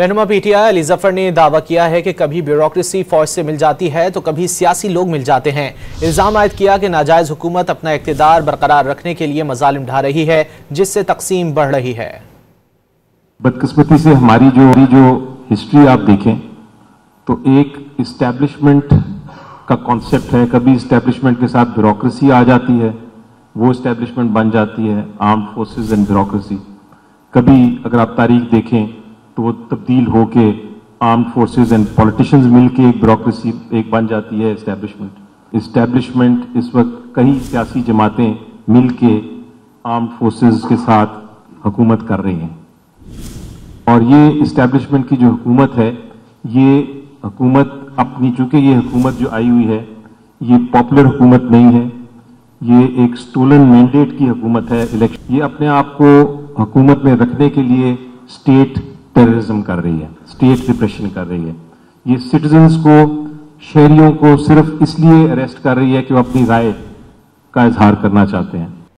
रहनुमा पीटीआई अली जफर ने दावा किया है कि कभी ब्यूरोक्रेसी फौज से मिल जाती है तो कभी सियासी लोग मिल जाते हैं। इल्जाम आयद किया कि नाजायज हुकूमत अपना इख्तिदार बरकरार रखने के लिए मजालिम ढा रही है, जिससे तकसीम बढ़ रही है। बदकिस्मती से हमारी जो हिस्ट्री आप देखें तो एक इस्टेब्लिशमेंट का कॉन्सेप्ट है, कभी इस्टेब्लिशमेंट के साथ ब्यूरोक्रेसी आ जाती है, वो इस्टेब्लिशमेंट बन जाती है आर्म्ड फोर्सेस एंड ब्यूरोक्रेसी। कभी अगर आप तारीख देखें तो वो तब्दील होके आर्म्ड फोर्सेस एंड पॉलिटिशियंस मिलके एक ब्यूरोक्रेसी एक बन जाती है इस्टेब्लिशमेंट। इस वक्त कई सियासी जमातें मिलके आर्म्ड फोर्सेस के साथ हुकूमत कर रही हैं और ये इस्टेब्लिशमेंट की जो हुकूमत है, ये हुकूमत अपनी, चूंकि ये हुकूमत जो आई हुई है ये पॉपुलर हुकूमत नहीं है, ये एक स्टोलन मैंडेट की हुकूमत है। इलेक्शन ये अपने आप को हुकूमत में रखने के लिए स्टेट टेररिज्म कर रही है, स्टेट रिप्रेशन कर रही है। ये सिटीजन्स को, शहरियों को सिर्फ इसलिए अरेस्ट कर रही है कि वो अपनी राय का इजहार करना चाहते हैं।